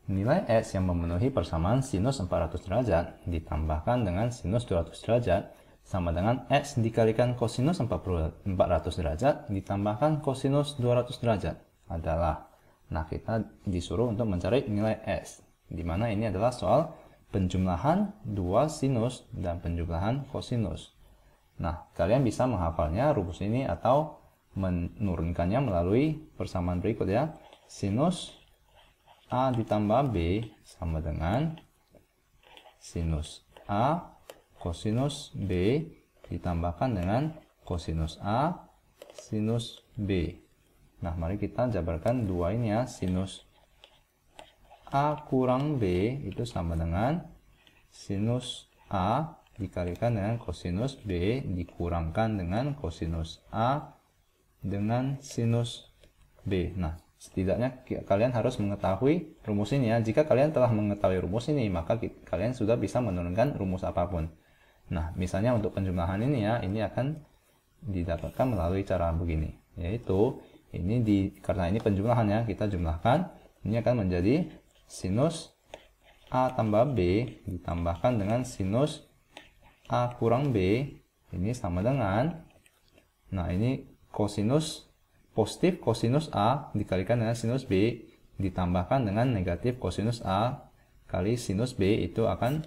Nilai X yang memenuhi persamaan sinus 400 derajat ditambahkan dengan sinus 200 derajat sama dengan X dikalikan kosinus 400 derajat ditambahkan kosinus 200 derajat adalah. Nah, kita disuruh untuk mencari nilai X, di mana ini adalah soal penjumlahan dua sinus dan penjumlahan kosinus. Nah, kalian bisa menghafalnya rumus ini atau menurunkannya melalui persamaan berikut ya. Sinus A ditambah B sama dengan sinus A kosinus B ditambahkan dengan kosinus A sinus B. Nah, mari kita jabarkan dua ini ya. Sinus A kurang B itu sama dengan sinus A dikalikan dengan kosinus B dikurangkan dengan kosinus A dengan sinus B. Nah, setidaknya kalian harus mengetahui rumus ini ya. Jika kalian telah mengetahui rumus ini, maka kalian sudah bisa menurunkan rumus apapun. Nah, misalnya untuk penjumlahan ini ya, ini akan didapatkan melalui cara begini, yaitu ini karena ini penjumlahan ya, kita jumlahkan, ini akan menjadi sinus A tambah B ditambahkan dengan sinus A kurang B, ini sama dengan, nah ini kosinus positif kosinus A dikalikan dengan sinus B ditambahkan dengan negatif kosinus A kali sinus B, itu akan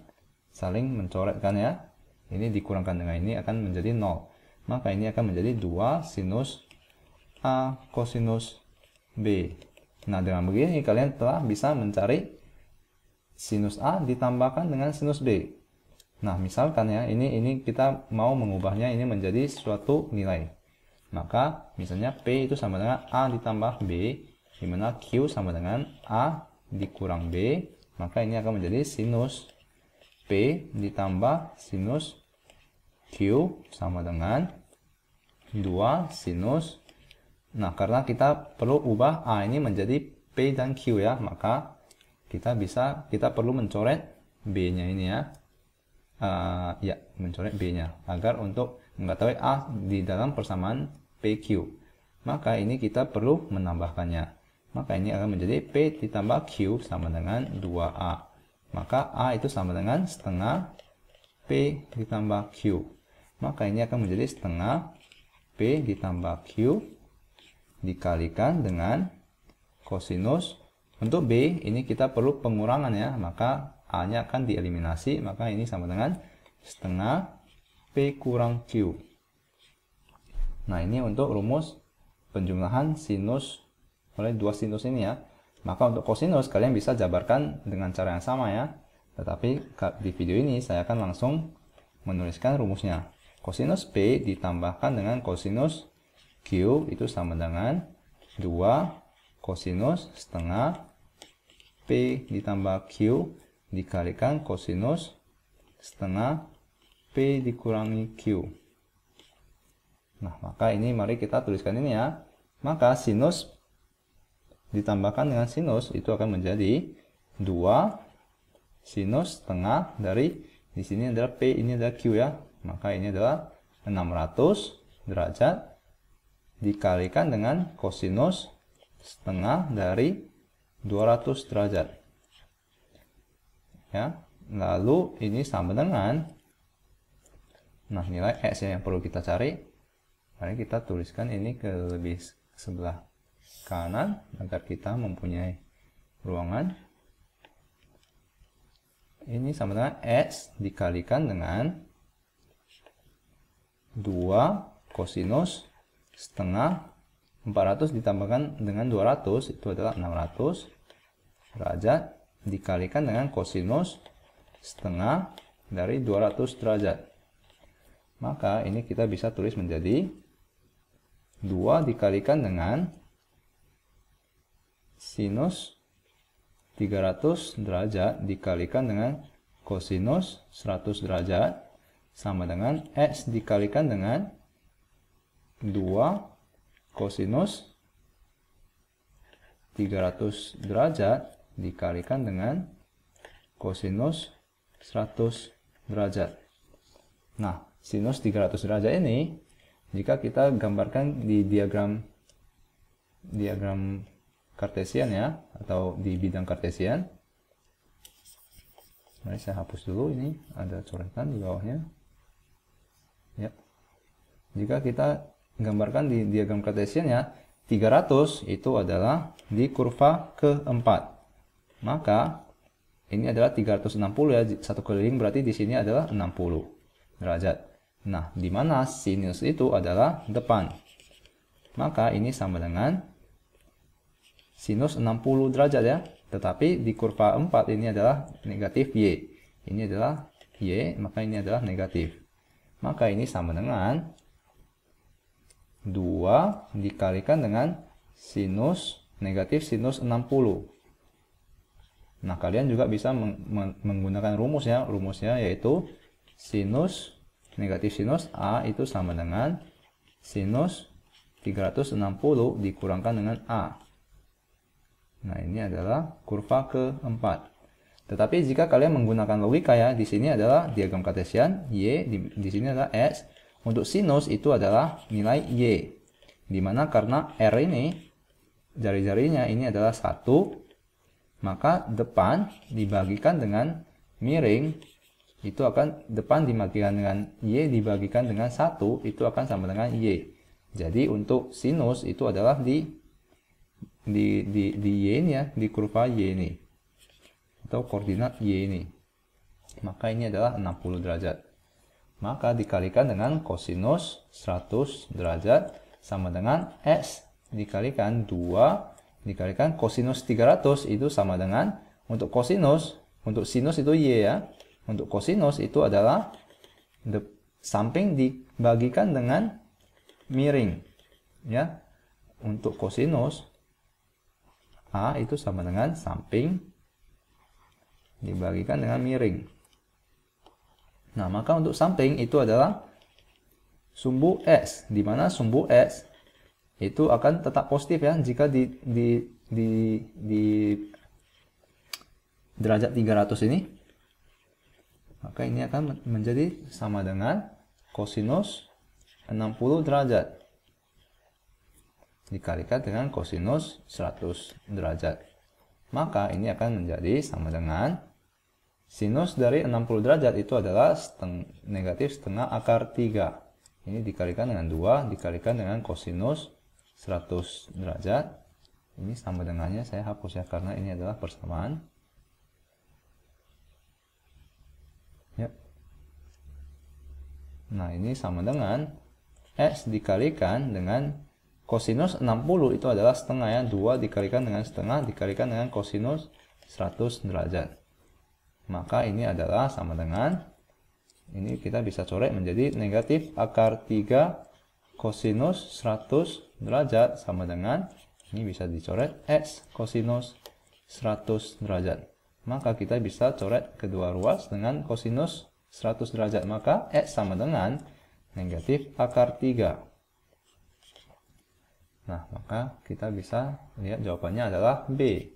saling mencoretkan ya. Ini dikurangkan dengan ini akan menjadi 0. Maka ini akan menjadi 2 sinus A kosinus B. Nah, dengan begini kalian telah bisa mencari sinus A ditambahkan dengan sinus B. Nah, misalkan ya, ini kita mau mengubahnya ini menjadi suatu nilai. Maka misalnya P itu sama dengan A ditambah B, di mana Q sama dengan A dikurang B, maka ini akan menjadi sinus P ditambah sinus Q sama dengan 2 sinus. Nah, karena kita perlu ubah A ini menjadi P dan Q ya, maka kita perlu mencoret B-nya ini ya. Mencoret B-nya agar untuk mengetahui A di dalam persamaan PQ. Maka ini kita perlu menambahkannya. Maka ini akan menjadi P ditambah Q sama dengan 2A. Maka A itu sama dengan setengah P ditambah Q. Maka ini akan menjadi setengah P ditambah Q dikalikan dengan kosinus. Untuk B ini kita perlu pengurangan ya, maka A-nya akan dieliminasi, maka ini sama dengan setengah P kurang Q. Nah, ini untuk rumus penjumlahan sinus oleh dua sinus ini ya. Maka untuk kosinus kalian bisa jabarkan dengan cara yang sama ya. Tetapi di video ini saya akan langsung menuliskan rumusnya. Kosinus P ditambahkan dengan kosinus Q itu sama dengan 2 kosinus setengah P ditambah Q dikalikan kosinus setengah P dikurangi Q. Nah, maka ini mari kita tuliskan ini ya. Maka sinus ditambahkan dengan sinus itu akan menjadi 2 sinus setengah dari, di sini adalah P, ini adalah Q ya. Maka ini adalah 600 derajat dikalikan dengan kosinus setengah dari 200 derajat. Ya, lalu ini sama dengan, nah nilai X yang perlu kita cari. Mari kita tuliskan ini ke lebih sebelah kanan agar kita mempunyai ruangan. Ini sama dengan X dikalikan dengan 2 kosinus setengah 400 ditambahkan dengan 200 itu adalah 600 derajat dikalikan dengan kosinus setengah dari 200 derajat. Maka ini kita bisa tulis menjadi 2 dikalikan dengan sinus 300 derajat dikalikan dengan kosinus 100 derajat sama dengan X dikalikan dengan 2 kosinus 300 derajat dikalikan dengan kosinus 100 derajat. Nah, sinus 300 derajat ini jika kita gambarkan di diagram kartesian ya, atau di bidang kartesian, Mari saya hapus dulu, ini ada coretan di bawahnya. Ya. Jika kita gambarkan di diagram Cartesiannya, 300 itu adalah di kurva keempat. Maka ini adalah 360 ya, satu keliling berarti di sini adalah 60 derajat. Nah, di mana sinus itu adalah depan. Maka ini sama dengan sinus 60 derajat ya. Tetapi di kurva 4 ini adalah negatif Y. Ini adalah Y, maka ini adalah negatif. Maka ini sama dengan 2 dikalikan dengan sinus negatif sinus 60. Nah, kalian juga bisa menggunakan rumus ya. Rumusnya yaitu sinus negatif sinus A itu sama dengan sinus 360 dikurangkan dengan A. Nah, ini adalah kurva keempat. Tetapi jika kalian menggunakan logika ya, di sini adalah diagram Cartesian, Y, di sini adalah X. Untuk sinus itu adalah nilai Y. Dimana karena R ini, jari-jarinya ini adalah 1, maka depan dibagikan dengan miring, itu akan depan dibagikan dengan Y dibagikan dengan 1, itu akan sama dengan Y. Jadi untuk sinus itu adalah di Y ini ya, di kurva Y ini. Atau koordinat Y ini. Maka ini adalah 60 derajat. Maka dikalikan dengan kosinus 100 derajat sama dengan X dikalikan 2 dikalikan kosinus 300 itu sama dengan, untuk kosinus, untuk sinus itu Y ya. Untuk kosinus itu adalah samping dibagikan dengan miring ya. Untuk kosinus A itu sama dengan samping dibagikan dengan miring. Nah, maka untuk samping itu adalah sumbu X, di mana sumbu X itu akan tetap positif ya jika di derajat 300 ini. Maka ini akan menjadi sama dengan kosinus 60 derajat dikalikan dengan kosinus 100 derajat. Maka ini akan menjadi sama dengan sinus dari 60 derajat itu adalah negatif setengah akar 3. Ini dikalikan dengan 2, dikalikan dengan kosinus 100 derajat. Ini sama dengannya saya hapus ya, karena ini adalah persamaan. Ya. Nah, ini sama dengan X dikalikan dengan kosinus 60 itu adalah setengah ya. 2 dikalikan dengan setengah, dikalikan dengan kosinus 100 derajat. Maka ini adalah sama dengan, ini kita bisa coret menjadi negatif akar 3 kosinus 100 derajat sama dengan, ini bisa dicoret X kosinus 100 derajat. Maka kita bisa coret kedua ruas dengan kosinus 100 derajat. Maka X sama dengan negatif akar 3. Nah, maka kita bisa lihat jawabannya adalah B.